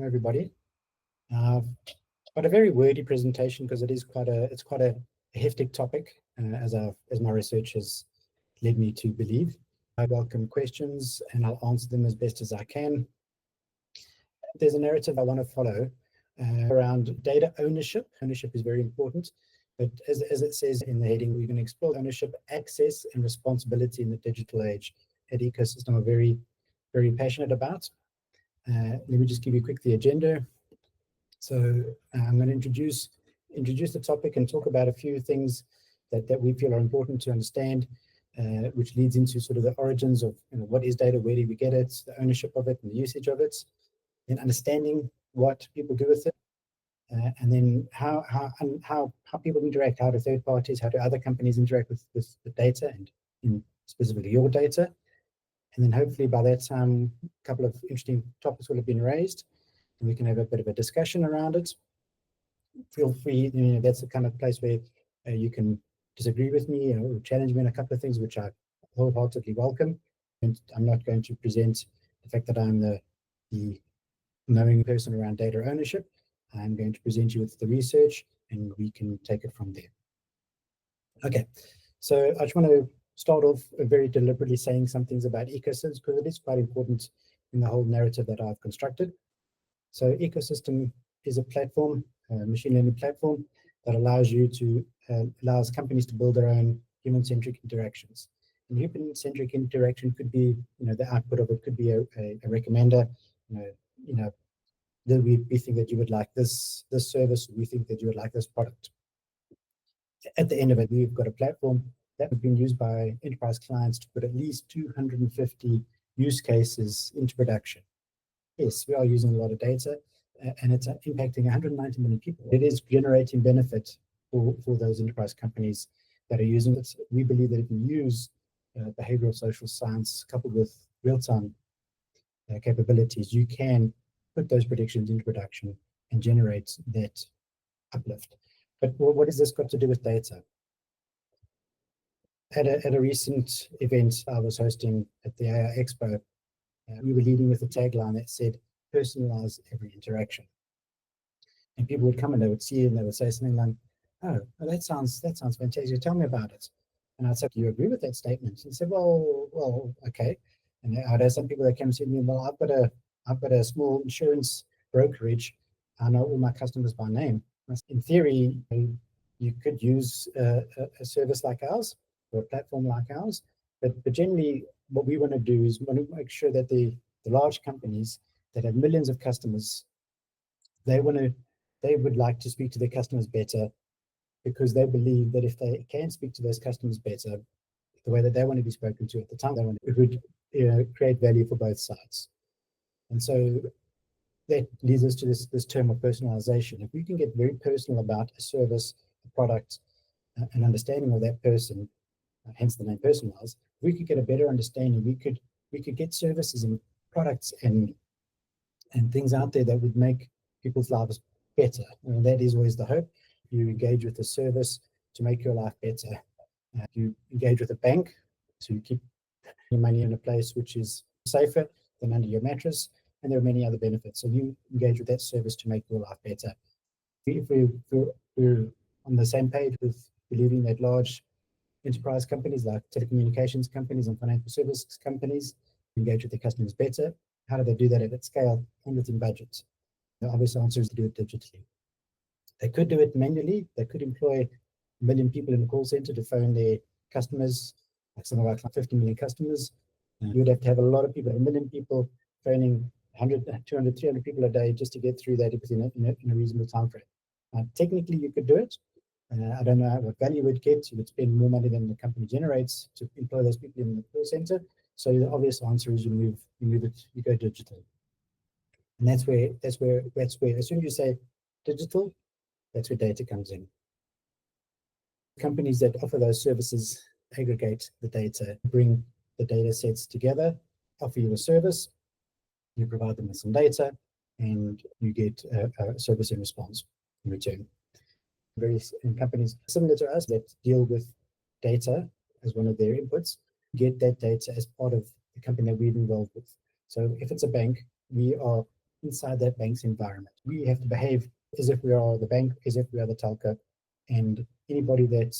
everybody. I've got a very wordy presentation because it's quite a hefty topic, as my research has led me to believe. I welcome questions and I'll answer them as best as I can. There's a narrative I want to follow around data ownership. Ownership is very important, but as it says in the heading, we're going to explore ownership, access, and responsibility in the digital age. An ecosystem I'm very, very passionate about. Let me just give you quick the agenda. So I'm going to introduce the topic and talk about a few things that we feel are important to understand, which leads into sort of the origins of what is data, where do we get it, the ownership of it, and the usage of it, and understanding what people do with it, and then how people interact, how do third parties, how do other companies interact with the data, and specifically your data. And then hopefully by that time, a couple of interesting topics will have been raised, and we can have a bit of a discussion around it. Feel free, that's the kind of place where you can disagree with me or challenge me on a couple of things, which I wholeheartedly welcome. And I'm not going to present the fact that I'm the knowing person around data ownership. I'm going to present you with the research, and we can take it from there. Okay, so I just want to start off very deliberately saying some things about ecosystems, because it is quite important in the whole narrative that I've constructed. So ecosystem is a platform, a machine learning platform, that allows companies to build their own human-centric interactions. And human-centric interaction could be, the output of it could be a recommender. That we think that you would like this service, we think that you would like this product. At the end of it, we've got a platform that has been used by enterprise clients to put at least 250 use cases into production. Yes, we are using a lot of data, and it's impacting 190 million people. It is generating benefit for those enterprise companies that are using it. We believe that if you use behavioral social science coupled with real-time capabilities, you can put those predictions into production and generate that uplift. But what has this got to do with data? At a recent event I was hosting at the AI Expo, we were leading with a tagline that said, "Personalize every interaction." And people would come and they would see it and they would say something like, "Oh, well, that sounds fantastic. Tell me about it." And I'd say, "Do you agree with that statement?" And he said, "Well, okay." And I'd have some people that came and said to me, "Well, I've got a small insurance brokerage. I know all my customers by name." In theory, you could use a service like ours or a platform like ours, but generally, what we want to do is we want to make sure that the large companies that have millions of customers, they would like to speak to their customers better, because they believe that if they can speak to those customers better, the way that they want to be spoken to at the time they want, it would create value for both sides. And so that leads us to this term of personalization. If we can get very personal about a service, a product, an understanding of that person, hence the name personalize, we could get a better understanding. We could get services and products and things out there that would make people's lives better. And that is always the hope. You engage with a service to make your life better. You engage with a bank to keep your money in a place which is safer than under your mattress. And there are many other benefits. So you engage with that service to make your life better. If we're on the same page with believing that large enterprise companies like telecommunications companies and financial services companies engage with their customers better, how do they do that at scale and within budgets? The obvious answer is to do it digitally. They could do it manually. They could employ 1 million people in a call center to phone their customers, like some of our 50 million customers. You would have to have a lot of people, 1 million people phoning 100, 200, 300 people a day just to get through that in a reasonable time frame. Technically, you could do it. I don't know what value you would get. You would spend more money than the company generates to employ those people in the call center. So the obvious answer is you go digital. And that's where as soon as you say digital, that's where data comes in. Companies that offer those services aggregate the data, bring the data sets together, offer you a service, you provide them with some data, and you get a service in response in return. Various companies similar to us that deal with data as one of their inputs get that data as part of the company that we're involved with. So if it's a bank, we are inside that bank's environment. We have to behave as if we are the bank, as if we are the telco, and anybody that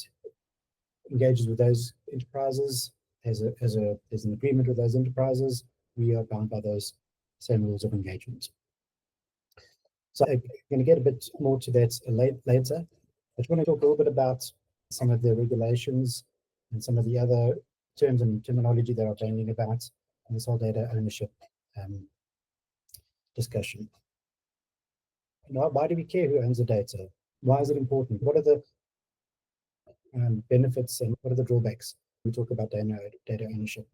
engages with those enterprises has an agreement with those enterprises. We are bound by those same rules of engagement. So I'm going to get a bit more to that later. I just want to talk a little bit about some of the regulations and some of the other terms and terminology that are banning about in this whole data ownership discussion. Why do we care who owns the data? Why is it important? What are the benefits and what are the drawbacks? We talk about data ownership.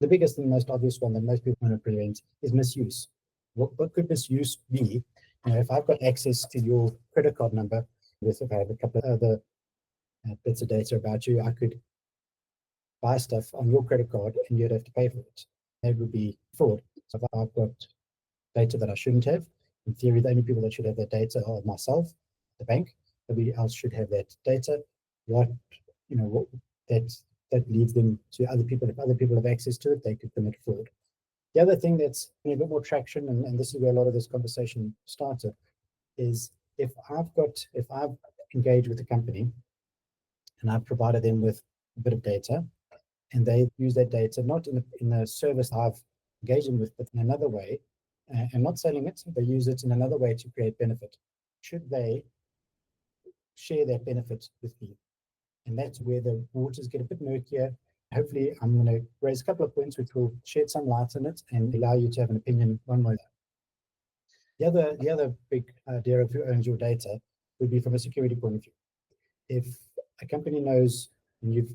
The biggest and most obvious one that most people want to prevent is misuse. What could misuse be? If I've got access to your credit card number, if I have a couple of other bits of data about you, I could buy stuff on your credit card and you'd have to pay for it. That would be fraud. So if I've got data that I shouldn't have, in theory, the only people that should have that data are myself, the bank. Nobody else should have that data. That leads them to other people. If other people have access to it, they could commit fraud. The other thing that's a bit more traction, and this is where a lot of this conversation started, is if I've engaged with a company and I've provided them with a bit of data, and they use that data not in a service I've engaged them with, but in another way, and not selling it, they use it in another way to create benefit. Should they share that benefit with me? And that's where the waters get a bit murkier. Hopefully, I'm going to raise a couple of points which will shed some light on it and allow you to have an opinion one way or the other. The other big idea of who owns your data would be from a security point of view. If a company knows and you've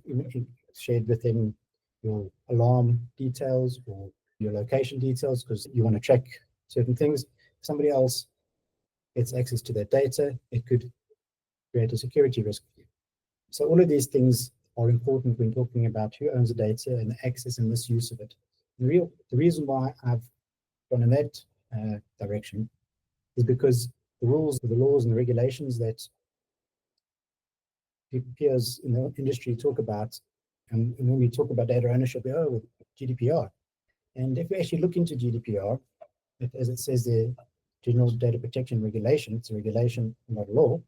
shared with them your alarm details or your location details because you want to track certain things, somebody else gets access to that data, it could create a security risk for you. So all of these things are important when talking about who owns the data and the access and misuse of it. The reason why I've gone in that direction is because the rules, the laws and the regulations that peers in the industry talk about, and when we talk about data ownership, with GDPR. And if we actually look into GDPR, as it says the General Data Protection Regulation, it's a regulation, not a law.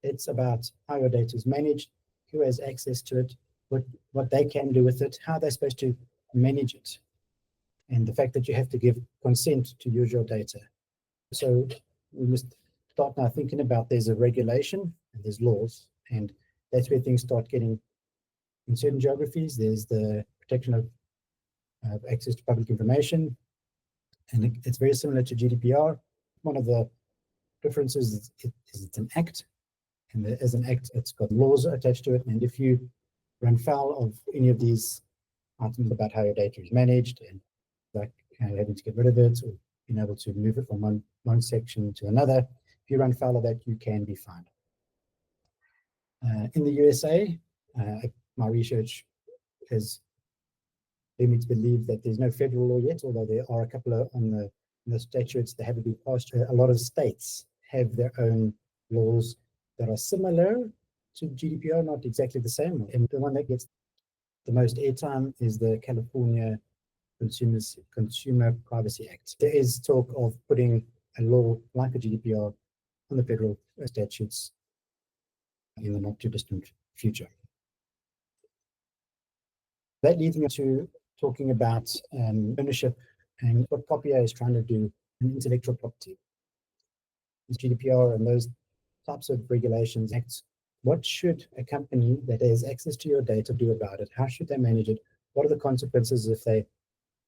It's about how your data is managed, who has access to it, what they can do with it, how they're supposed to manage it, and the fact that you have to give consent to use your data. So we must start now thinking about there's a regulation and there's laws, and that's where things start getting, in certain geographies, there's the protection of access to public information, and it's very similar to GDPR. One of the differences is it's an act, and as an act, it's got laws attached to it, and if you run foul of any of these items about how your data is managed and like having to get rid of it or being able to move it from one section to another, if you run foul of that, you can be fined. In the USA, my research has led me to believe that there's no federal law yet, although there are a couple of on the statutes that haven't been passed. A lot of states have their own laws that are similar to GDPR, not exactly the same. And the one that gets the most airtime is the California Consumer Privacy Act. There is talk of putting a law like a GDPR on the federal statutes in the not too distant future. That leads me to talking about ownership and what COPIA is trying to do in intellectual property. GDPR and those types of regulations, acts. What should a company that has access to your data do about it? How should they manage it? What are the consequences if they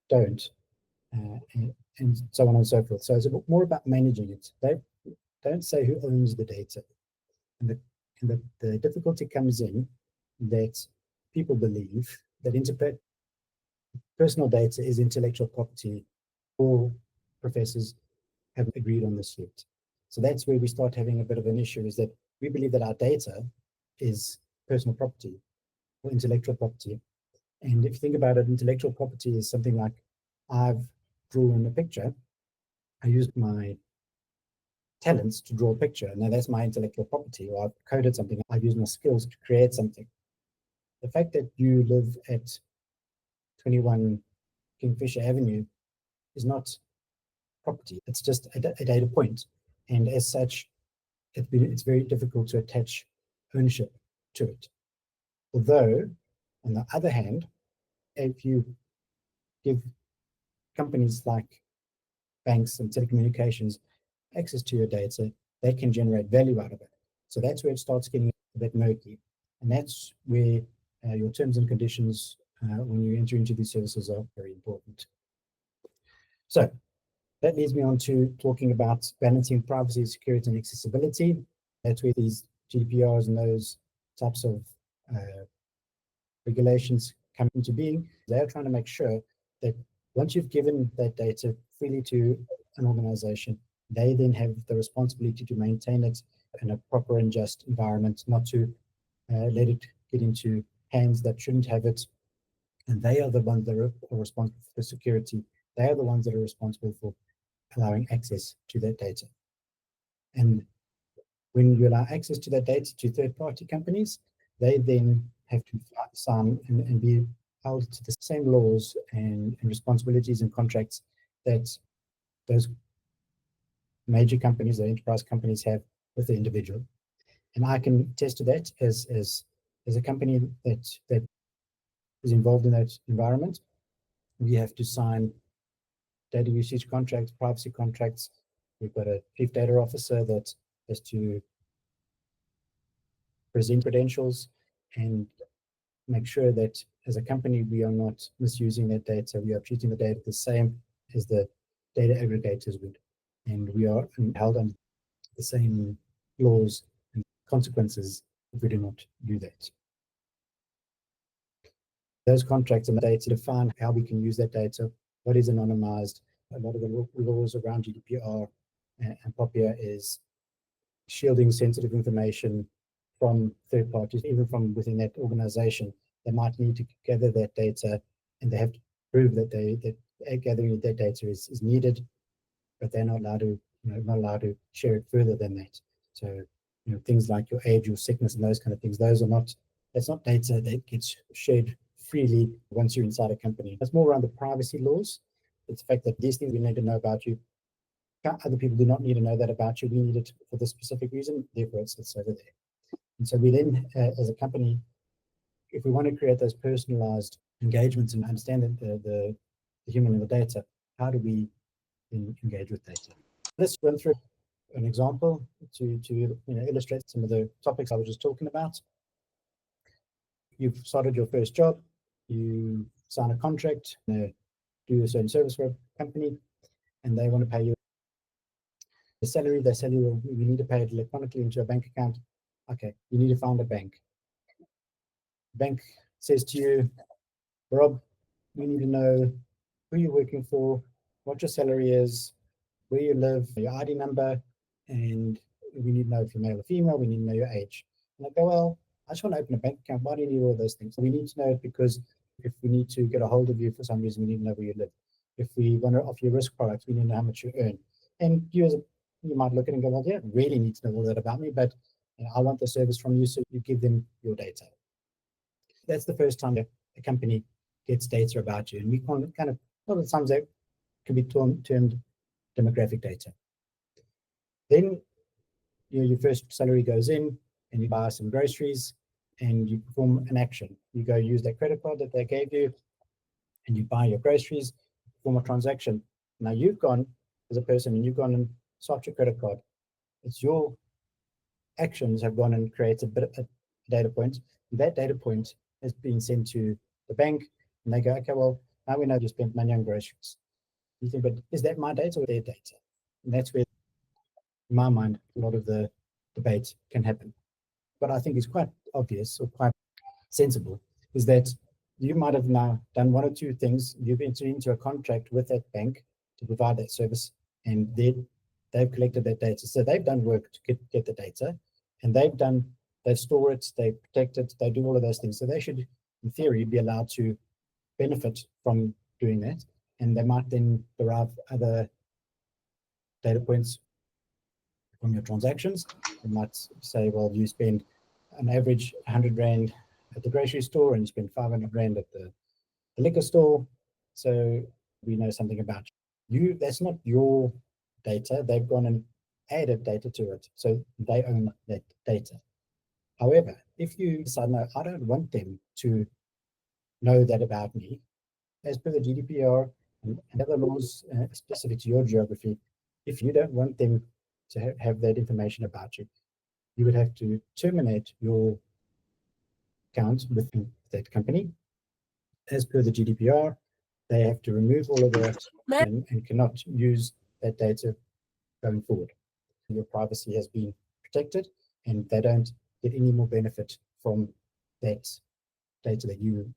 don't? And so on and so forth. So it's more about managing it. They don't say who owns the data. And the difficulty comes in that people believe that personal data is intellectual property. All professors have agreed on this yet. So that's where we start having a bit of an issue, is that we believe that our data is personal property or intellectual property. And if you think about it, intellectual property is something like, I've drawn a picture, I used my talents to draw a picture. Now that's my intellectual property, or I've coded something, I've used my skills to create something. The fact that you live at 21 Kingfisher Avenue is not property. It's just a data point. And as such, it's very difficult to attach ownership to it. Although, on the other hand, if you give companies like banks and telecommunications access to your data, they can generate value out of it. So that's where it starts getting a bit murky. And that's where your terms and conditions when you enter into these services are very important. So that leads me on to talking about balancing privacy, security, and accessibility. That's where these GDPRs and those types of regulations come into being. They're trying to make sure that once you've given that data freely to an organization, they then have the responsibility to maintain it in a proper and just environment, not to let it get into hands that shouldn't have it. And they are the ones that are responsible for security. They are the ones that are responsible for allowing access to that data. And when you allow access to that data to third-party companies, they then have to sign and be held to the same laws and responsibilities and contracts that those major companies, the enterprise companies, have with the individual. And I can attest to that as a company that is involved in that environment. We have to sign data usage contracts, privacy contracts. We've got a chief data officer that has to present credentials and make sure that as a company, we are not misusing that data. We are treating the data the same as the data aggregators would. And we are held under the same laws and consequences if we do not do that. Those contracts and the data define how we can use that data, what is anonymized. A lot of the laws around GDPR and POPIA is shielding sensitive information from third parties, even from within that organization. They might need to gather that data, and they have to prove that gathering that data is needed, but they're not allowed to, not allowed to share it further than that. So, things like your age, your sickness, and those kind of things, that's not data that gets shared freely once you're inside a company. It's more around the privacy laws. It's the fact that these things we need to know about you. Other people do not need to know that about you. We need it for this specific reason, therefore it's over there. And so we then, as a company, if we want to create those personalized engagements and understand the human and the data, how do we engage with data? Let's run through an example to illustrate some of the topics I was just talking about. You've started your first job, you sign a contract, do a certain service for a company, and they want to pay you the salary. They say you need to pay it electronically into a bank account. Okay, you need to find a bank. Bank says to you, Rob, we need to know who you're working for, what your salary is, where you live, your ID number, and we need to know if you're male or female, we need to know your age. And I go, well, I just want to open a bank account. Why do you need all those things? We need to know it because if we need to get a hold of you for some reason, we need to know where you live. If we want to offer you risk products, we need to know how much you earn. And you might look at it and go, well, yeah, I really need to know all that about me, but I want the service from you, so you give them your data. That's the first time a company gets data about you. And we kind of, a lot of times that can be termed demographic data. Then your first salary goes in and you buy some groceries and you perform an action. You go use that credit card that they gave you and you buy your groceries, perform a transaction. Now you've gone as a person and you've gone and swiped your credit card. It's your actions have gone and created a data point. That data point has been sent to the bank and they go, okay, well, now we know you spent money on groceries. You think, but is that my data or their data? And that's where, in my mind, a lot of the debate can happen. But I think it's quite obvious or quite sensible is that you might have now done one or two things. You've entered into a contract with that bank to provide that service, and they've collected that data. So they've done work to get the data, and they store it, they protect it, they do all of those things. So they should, in theory, be allowed to benefit from doing that. And they might then derive other data points from your transactions. They might say, well, you spend an average 100 Rand at the grocery store and you spend 500 Rand at the liquor store. So we know something about you. That's not your data. They've gone and added data to it, so they own that data. However, if you decide, no, I don't want them to know that about me, as per the GDPR and other laws specific to your geography, if you don't want them to have that information about you, you would have to terminate your account with that company. As per the GDPR, they have to remove all of that and cannot use that data going forward. Your privacy has been protected, and they don't get any more benefit from that data that you,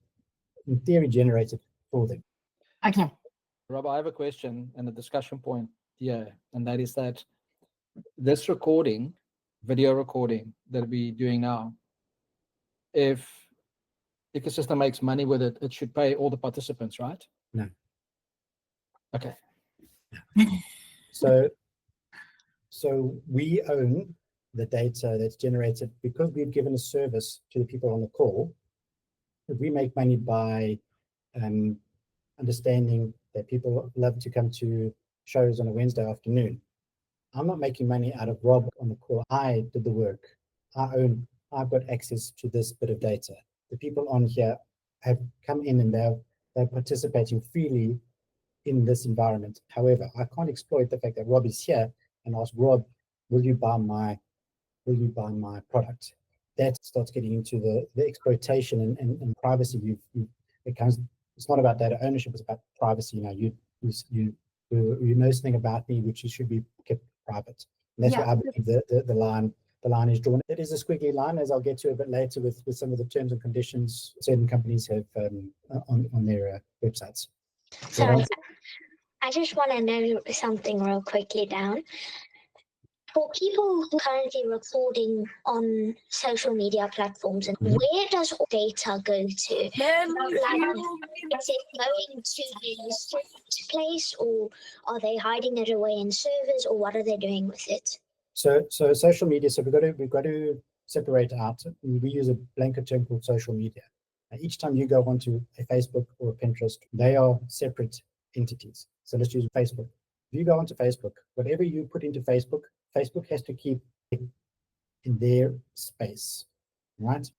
in theory, generated for them. Okay. Rob, I have a question and a discussion point here, and that is that this recording, video recording that we're doing now, if ecosystem makes money with it, it should pay all the participants, right? No. Okay. So we own the data that's generated because we've given a service to the people on the call. We make money by understanding that people love to come to shows on a Wednesday afternoon. I'm not making money out of Rob on the call. I did the work. I've got access to this bit of data. The people on here have come in and they're participating freely in this environment. However, I can't exploit the fact that Rob is here and ask Rob, will you buy my product? That starts getting into the exploitation and privacy. It's not about data ownership, it's about privacy. You know something about me which should be kept private. And that's where I believe the line is drawn. It is a squiggly line, as I'll get to a bit later with some of the terms and conditions certain companies have on their websites. Sorry, I just want to know something real quickly down. For people who are currently recording on social media platforms, and where does all data go to? Is it going to the strict place, or are they hiding it away in servers, or what are they doing with it? So social media. So we've got to separate out. We use a blanket term called social media. Each time you go onto a Facebook or a Pinterest, they are separate entities. So let's use Facebook. If you go onto Facebook, whatever you put into Facebook, Facebook has to keep it in their space, right?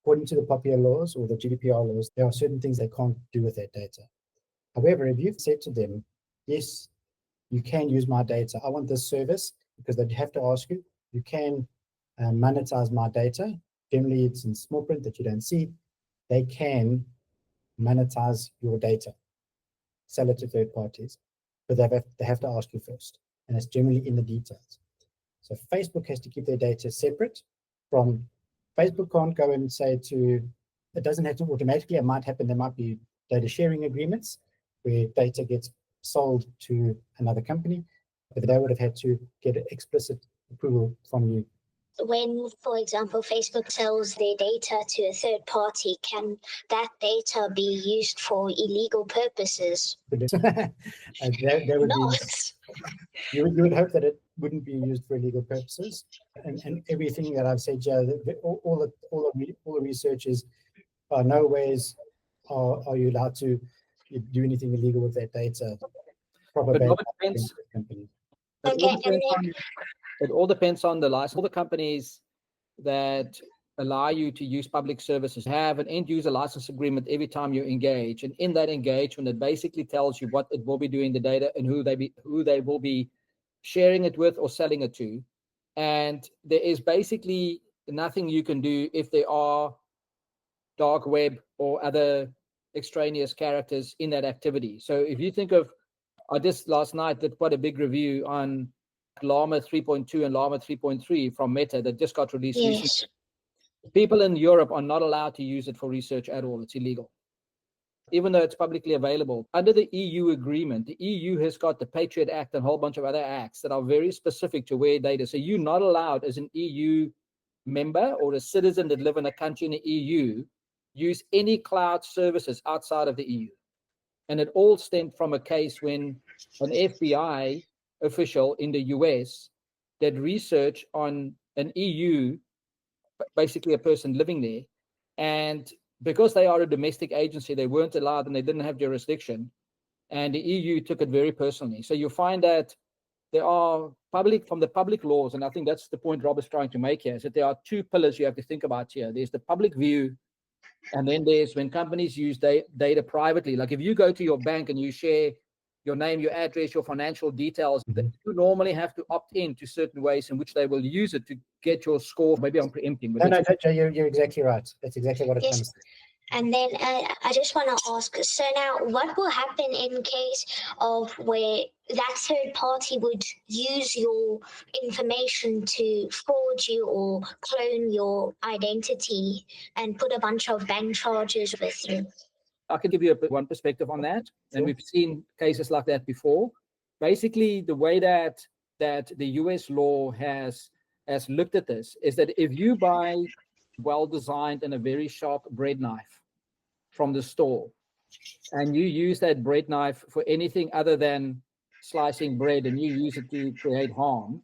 According to the popular laws or the GDPR laws, there are certain things they can't do with that data. However, if you've said to them, yes, you can use my data, I want this service, because they'd have to ask you, you can monetize my data. Generally, it's in small print that you don't see. They can monetize your data, sell it to third parties, but they have to ask you first, and it's generally in the details. So Facebook has to keep their data separate from. Facebook can't go and say it doesn't have to automatically, it might happen, there might be data sharing agreements where data gets sold to another company, but they would have had to get explicit approval from you. When, for example, Facebook sells their data to a third party, can that data be used for illegal purposes? That would No. You would hope that it wouldn't be used for illegal purposes, and everything that I've said, Joe, all the research is no ways are you allowed to do anything illegal with that data. But it depends. It all depends on the license. All the companies that allow you to use public services have an end user license agreement every time you engage, and in that engagement, it basically tells you what it will be doing the data and who they will be sharing it with or selling it to. And there is basically nothing you can do if there are dark web or other extraneous characters in that activity. So if you think of, I just last night did quite a big review on Llama 3.2 and Llama 3.3 from Meta that just got released recently. People in Europe are not allowed to use it for research at all. It's illegal. Even though it's publicly available. Under the EU agreement, the EU has got the Patriot Act and a whole bunch of other acts that are very specific to where data. So you're not allowed as an EU member or a citizen that live in a country in the EU use any cloud services outside of the EU. And it all stemmed from a case when an FBI official in the US did research on an EU, basically a person living there. And because they are a domestic agency, they weren't allowed and they didn't have jurisdiction. and the EU took it very personally. So you find that there are from the public laws, and I think that's the point Rob is trying to make here, is that there are two pillars you have to think about here. There's the public view, and then there's when companies use data privately. Like if you go to your bank and you share your name, your address, your financial details, you normally have to opt in to certain ways in which they will use it to get your score. Maybe I'm preempting. But no, Joe, you're exactly right. That's exactly what it's trying to say. And then I just want to ask, so now what will happen in case of where that third party would use your information to fraud you or clone your identity and put a bunch of bank charges with you? I can give you one perspective on that. And we've seen cases like that before. Basically, the way that the US law has looked at this is that if you buy well-designed and a very sharp bread knife from the store, and you use that bread knife for anything other than slicing bread, and you use it to create harm,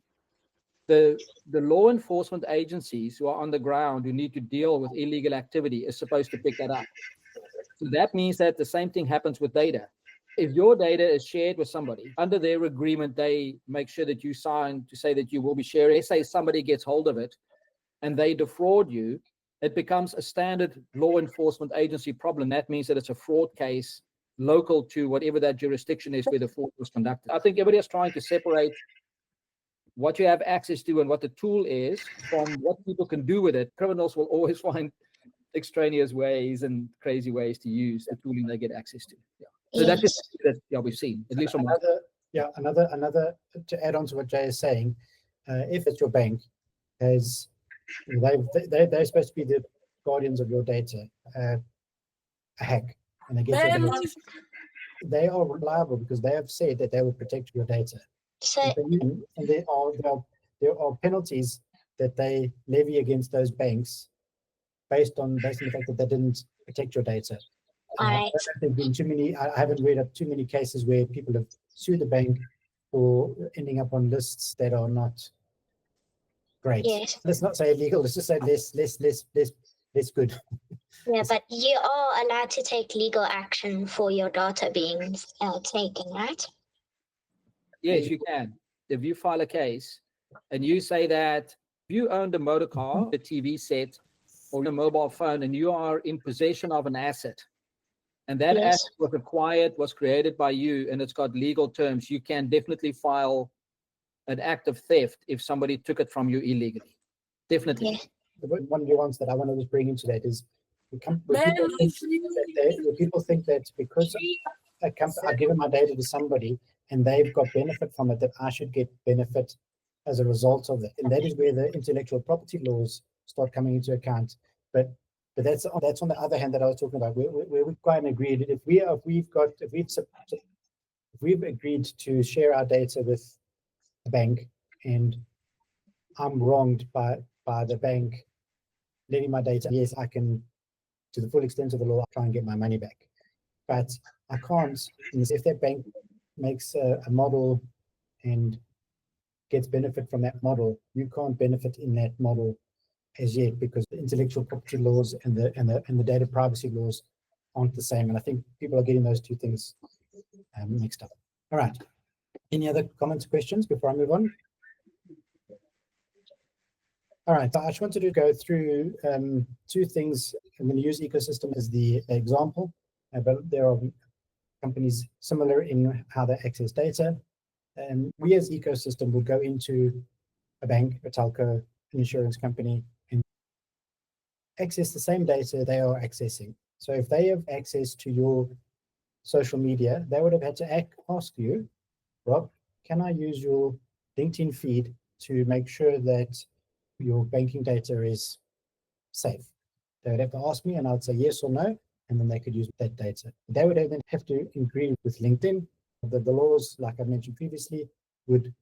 the law enforcement agencies who are on the ground who need to deal with illegal activity is supposed to pick that up. So that means that the same thing happens with data. If your data is shared with somebody, under their agreement, they make sure that you sign to say that you will be sharing. Say somebody gets hold of it and they defraud you, it becomes a standard law enforcement agency problem. That means that it's a fraud case local to whatever that jurisdiction is where the fraud was conducted. I think everybody is trying to separate what you have access to and what the tool is from what people can do with it. Criminals will always find extraneous ways and crazy ways to use the tooling they get access to. Yeah. So that's just we've seen, at least from another to add on to what Jay is saying. If it's your bank, as they're supposed to be the guardians of your data, a hack, and they get your data. They are reliable because they have said that they will protect your data. And there are penalties that they levy against those banks based on the fact that they didn't protect your data. I haven't read up too many cases where people have sued the bank for ending up on lists that are not great. Yes. Let's not say illegal. Let's just say less good. Yeah, but you are allowed to take legal action for your data being taken, right? Yes, you can. If you file a case and you say that you owned a motor car, a TV set, or a mobile phone, and you are in possession of an asset, and that asset was acquired, was created by you, and it's got legal terms, you can definitely file an act of theft if somebody took it from you illegally. Definitely. Yeah. One nuance that I want to just bring into that is people think that because I've given my data to somebody and they've got benefit from it, that I should get benefit as a result of it. And that is where the intellectual property laws start coming into account. But that's on the other hand that I was talking about, where we've quite agreed. If we've agreed to share our data with a bank, and I'm wronged by the bank letting my data, yes, I can, to the full extent of the law, try and get my money back. But I can't, if that bank makes a model and gets benefit from that model, you can't benefit in that model as yet, because the intellectual property laws and the data privacy laws aren't the same. And I think people are getting those two things mixed up. All right. Any other comments or questions before I move on? All right, so I just wanted to go through two things. I'm going to use ecosystem as the example, but there are companies similar in how they access data. We as ecosystem would go into a bank, a telco, an insurance company, and access the same data they are accessing. So if they have access to your social media, they would have had to ask you, Rob, can I use your LinkedIn feed to make sure that your banking data is safe? They would have to ask me and I'd say yes or no, and then they could use that data. They would then have to agree with LinkedIn. The laws, like I mentioned previously, would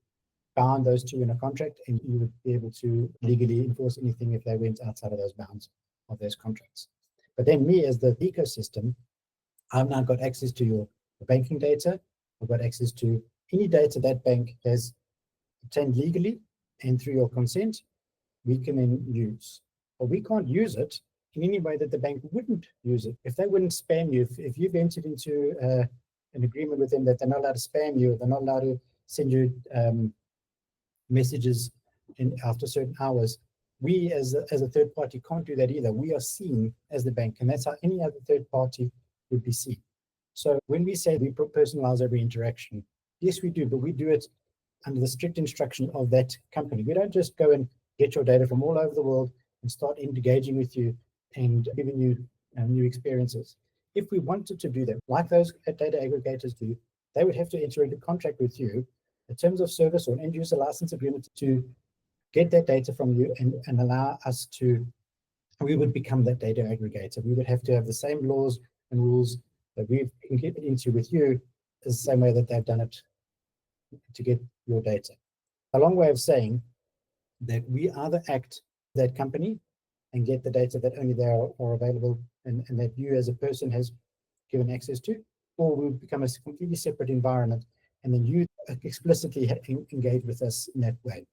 bound those two in a contract, and you would be able to legally enforce anything if they went outside of those bounds of those contracts. But then me as the ecosystem, I've now got access to your banking data. I've got access to any data that bank has obtained legally and through your consent, we can then use. But we can't use it in any way that the bank wouldn't use it. If they wouldn't spam you, if you've entered into an agreement with them that they're not allowed to spam you, or they're not allowed to send you messages after certain hours. We as a third party can't do that either. We are seen as the bank, and that's how any other third party would be seen. So when we say we personalize every interaction, yes, we do, but we do it under the strict instruction of that company. We don't just go and get your data from all over the world and start engaging with you and giving you new experiences. If we wanted to do that, like those data aggregators do, they would have to enter into contract with you, in terms of service or an end user license agreement, to get that data from you and allow us to, we would become that data aggregator. We would have to have the same laws and rules that we've get into with you, is the same way that they've done it to get your data. A long way of saying that we either act that company and get the data that only they are available and that you as a person has given access to, or we become a completely separate environment and then you explicitly engage with us in that way.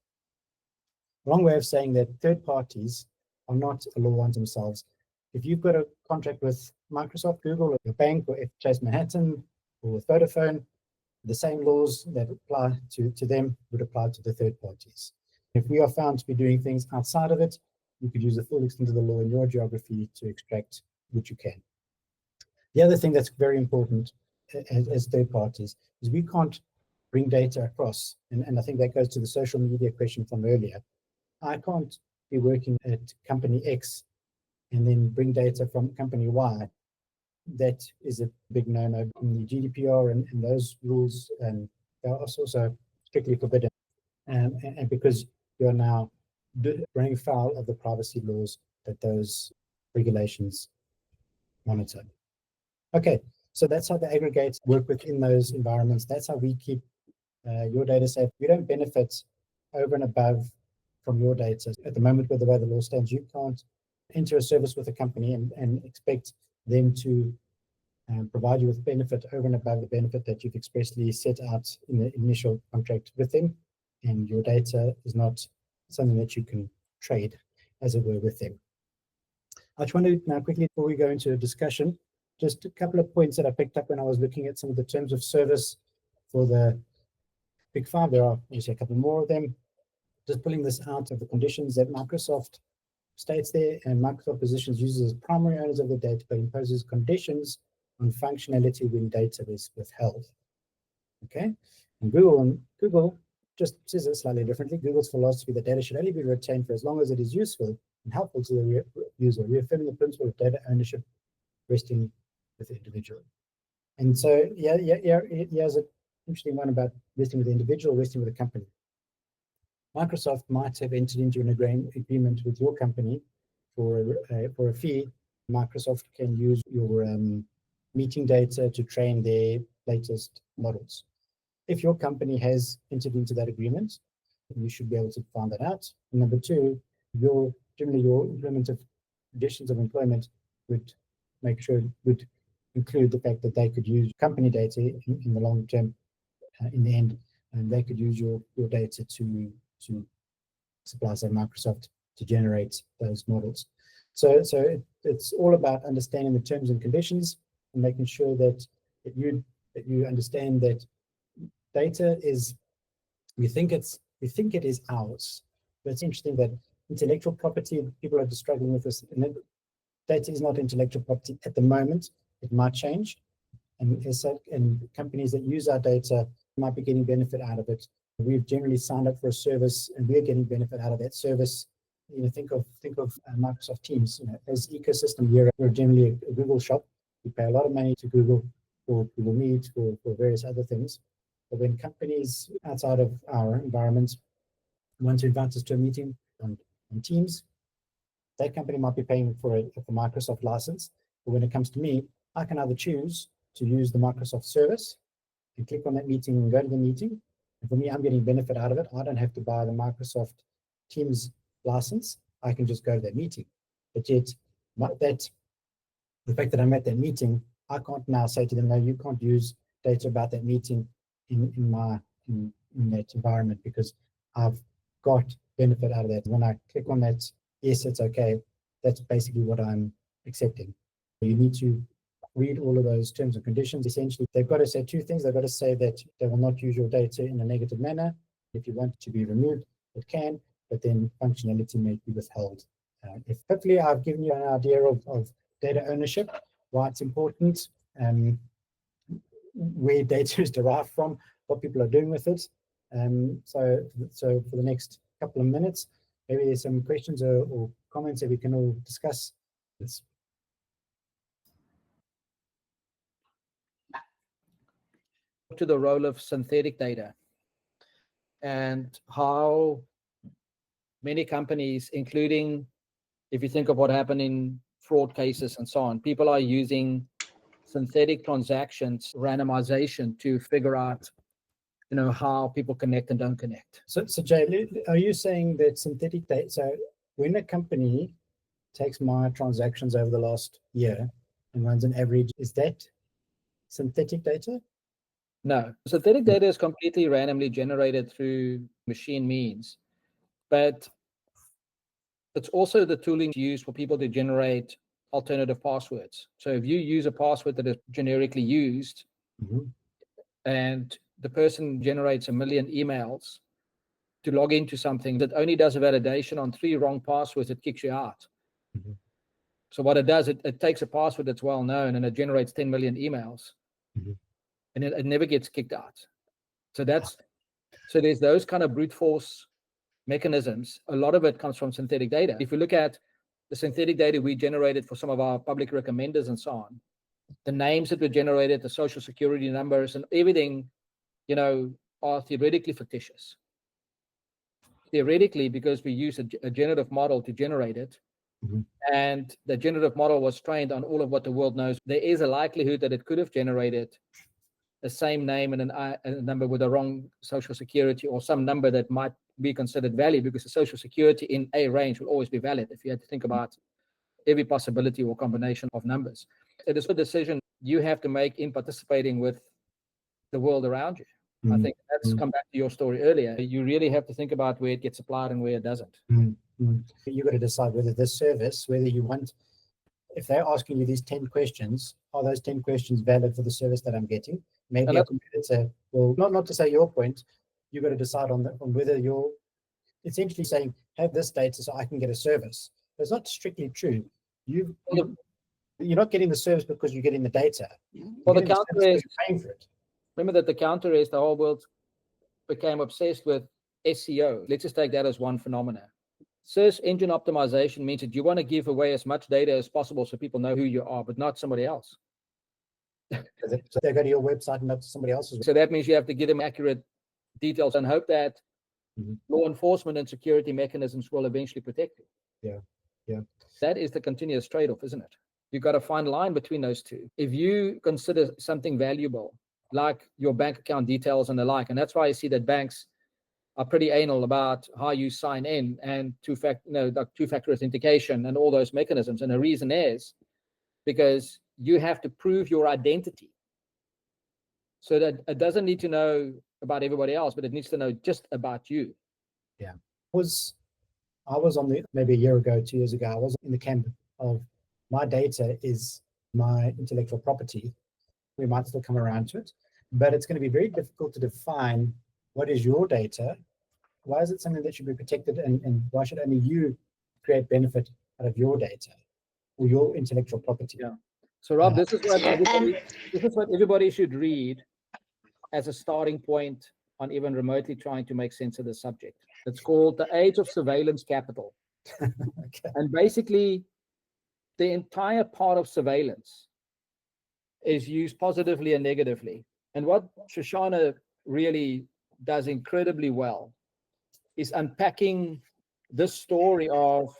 A long way of saying that third parties are not a law unto themselves. If you've got a contract with Microsoft, Google, or your bank, or Chase Manhattan, or with Vodafone, the same laws that apply to them would apply to the third parties. If we are found to be doing things outside of it, you could use the full extent of the law in your geography to extract what you can. The other thing that's very important as third parties is we can't bring data across. And I think that goes to the social media question from earlier. I can't be working at company X and then bring data from company Y. That is a big no-no. In the GDPR and those rules, they are also strictly forbidden. And because you're now running foul of the privacy laws that those regulations monitor. Okay, so that's how the aggregates work within those environments. That's how we keep your data safe. We don't benefit over and above from your data. At the moment, with the way the law stands, you can't enter a service with a company and expect them to provide you with benefit over and above the benefit that you've expressly set out in the initial contract with them. And your data is not something that you can trade, as it were, with them. I just want to now quickly, before we go into a discussion, just a couple of points that I picked up when I was looking at some of the terms of service for the Big Five. There are obviously a couple more of them. Just pulling this out of the conditions that Microsoft states there, and Microsoft positions users as primary owners of the data, but imposes conditions on functionality when data is withheld. Okay, and Google just says it slightly differently. Google's philosophy that data should only be retained for as long as it is useful and helpful to the user, reaffirming the principle of data ownership resting with the individual. And so, here's an interesting one about resting with the individual, resting with the company. Microsoft might have entered into an agreement with your company for a fee. Microsoft can use your meeting data to train their latest models. If your company has entered into that agreement, you should be able to find that out. And number two, generally your agreement of conditions of employment would include the fact that they could use company data in the long term, in the end, and they could use your data to supply, say, Microsoft to generate those models. So it's all about understanding the terms and conditions and making sure that you understand that data is, we think it is ours. But it's interesting that intellectual property, people are just struggling with this. And data is not intellectual property at the moment. It might change. And companies that use our data might be getting benefit out of it. We've generally signed up for a service and we're getting benefit out of that service. Think of Microsoft Teams. As ecosystem, we're generally a Google shop. We pay a lot of money to Google for Google Meet, for various other things. But when companies outside of our environment want to invite us to a meeting on Teams, that company might be paying for the Microsoft license. But when it comes to me, I can either choose to use the Microsoft service and click on that meeting and go to the meeting. And for me, I'm getting benefit out of it. I don't have to buy the Microsoft Teams license. I can just go to that meeting. But yet, the fact that I'm at that meeting, I can't now say to them, no, you can't use data about that meeting in that environment because I've got benefit out of that. When I click on that, yes, it's okay. That's basically what I'm accepting. You need to read all of those terms and conditions. Essentially, they've got to say two things. They've got to say that they will not use your data in a negative manner. If you want it to be removed, it can, but then functionality may be withheld. If hopefully I've given you an idea of data ownership, why it's important, where data is derived from, what people are doing with it. So for the next couple of minutes, maybe there's some questions or comments that we can all discuss. To the role of synthetic data and how many companies, including if you think of what happened in fraud cases and so on, people are using synthetic transactions, randomization to figure out, how people connect and don't connect. So Jay, are you saying that synthetic data, so when a company takes my transactions over the last year and runs an average, is that synthetic data? No, synthetic data is completely randomly generated through machine means, but it's also the tooling used for people to generate alternative passwords. So if you use a password that is generically used, and the person generates 1 million emails to log into something that only does a validation on 3 wrong passwords, it kicks you out. So what it does, it takes a password that's well known and it generates 10 million emails, and it never gets kicked out. So there's those kind of brute force mechanisms. A lot of it comes from synthetic data. If you look at the synthetic data we generated for some of our public recommenders and so on, the names that were generated, the social security numbers and everything, are theoretically fictitious. Theoretically, because we use a generative model to generate it, and the generative model was trained on all of what the world knows, there is a likelihood that it could have generated the same name and a number with a wrong social security, or some number that might be considered valid, because the social security in a range will always be valid if you had to think about every possibility or combination of numbers. It is a decision you have to make in participating with the world around you. I think that's come back to your story earlier. You really have to think about where it gets applied and where it doesn't. You've got to decide whether this service, whether you want, if they're asking you these 10 questions, are those 10 questions valid for the service that I'm getting? Maybe a competitor will, not to say your point, you've got to decide on whether you're essentially saying, have this data so I can get a service. But it's not strictly true. You're not getting the service because you're getting the data. Well, the counter is, you're paying for it. Remember that the counter is the whole world became obsessed with SEO. Let's just take that as one phenomena. Search engine optimization means that you want to give away as much data as possible so people know who you are, but not somebody else. So they go to your website and not to somebody else's. So that means you have to give them accurate details and hope that law enforcement and security mechanisms will eventually protect you. Yeah. That is the continuous trade-off, isn't it? You've got to find a line between those two. If you consider something valuable, like your bank account details and the like, and that's why I see that banks are pretty anal about how you sign in and two-factor authentication and all those mechanisms. And the reason is because you have to prove your identity. So that it doesn't need to know about everybody else, but it needs to know just about you. Yeah. I was on maybe a year ago, 2 years ago, I was in the camp of my data is my intellectual property. We might still come around to it, but it's going to be very difficult to define what is your data. Why is it something that should be protected, and why should only you create benefit out of your data or your intellectual property? Yeah. So Rob, this is what everybody should read as a starting point on even remotely trying to make sense of the subject. It's called The Age of Surveillance Capital. Okay. And basically, the entire part of surveillance is used positively and negatively. And what Shoshana really does incredibly well is unpacking this story of,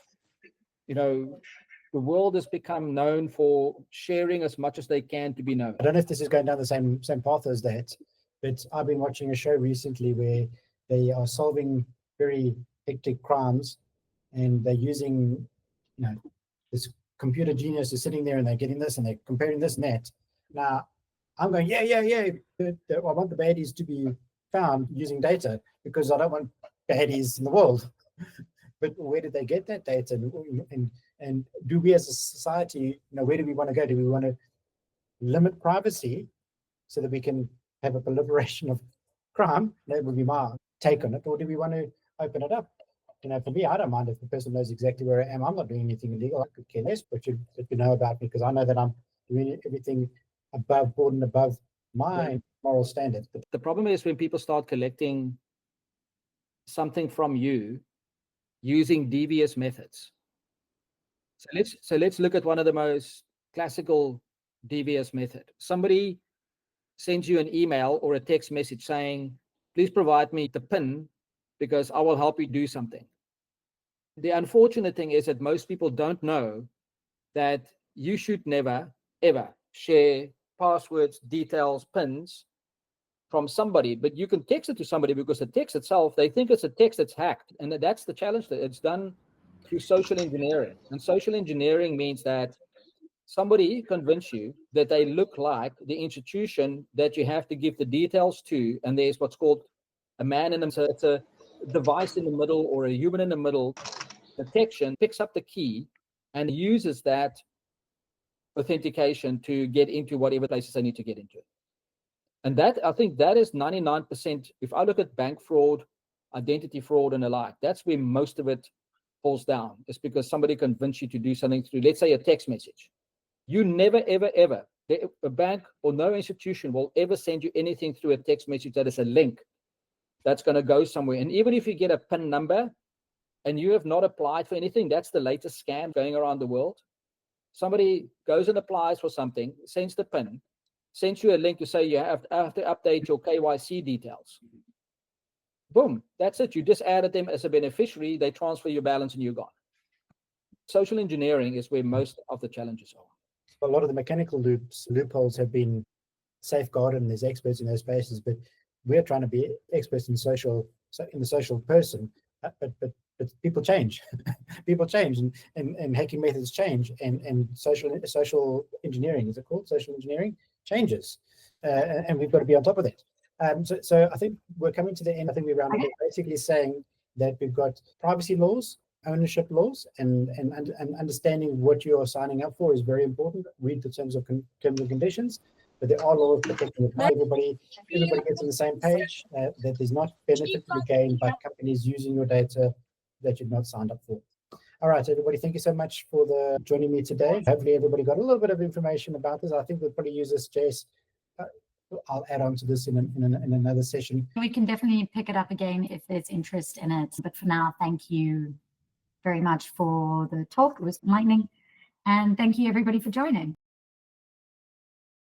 the world has become known for sharing as much as they can to be known. I don't know if this is going down the same path as that, but I've been watching a show recently where they are solving very hectic crimes, and they're using, this computer genius is sitting there and they're getting this and they're comparing this and that. Now, I'm going, yeah. But I want the baddies to be found using data because I don't want baddies in the world. But where did they get that data? And do we as a society, where do we want to go? Do we want to limit privacy so that we can have a proliferation of crime? That would be my take on it. Or do we want to open it up? For me, I don't mind if the person knows exactly where I am. I'm not doing anything illegal. I could care less, but you know about me, because I know that I'm doing everything above board and above my moral standards. But the problem is when people start collecting something from you using devious methods. So let's look at one of the most classical devious method. Somebody sends you an email or a text message saying, please provide me the PIN because I will help you do something. The unfortunate thing is that most people don't know that you should never, ever share passwords, details, PINs from somebody, but you can text it to somebody because the text itself, they think it's a text that's hacked. And that's the challenge, that it's done through social engineering. And social engineering means that somebody convince you that they look like the institution that you have to give the details to, and there's what's called a man in the middle. So it's a device in the middle or a human in the middle. Detection picks up the key and uses that authentication to get into whatever places they need to get into. And that, I think that is 99%. If I look at bank fraud, identity fraud, and the like, that's where most of it falls down. It's because somebody convinced you to do something through, let's say, a text message. You never, ever, ever, a bank or no institution will ever send you anything through a text message that is a link that's going to go somewhere. And even if you get a PIN number and you have not applied for anything, that's the latest scam going around the world. Somebody goes and applies for something, sends the PIN, sends you a link to say you have to update your KYC details. Boom, that's it. You just added them as a beneficiary, they transfer your balance and you're gone. Social engineering is where most of the challenges are. A lot of the mechanical loopholes have been safeguarded, and there's experts in those spaces, but we're trying to be experts in the social person. But people change. People change, and hacking methods change, and social engineering, is it called social engineering, changes, and we've got to be on top of that. So I think we're coming to the end. I think we're basically saying that we've got privacy laws, ownership laws, and understanding what you are signing up for is very important. Read the terms and conditions. But there are laws protecting it. Not everybody gets on the same page. That there's not benefit to be gained by companies using your data that you've not signed up for. All right, everybody, thank you so much for joining me today. Hopefully everybody got a little bit of information about this. I think we'll probably use this, Jace. I'll add on to this in another session. We can definitely pick it up again if there's interest in it. But for now, thank you very much for the talk. It was enlightening. And thank you, everybody, for joining.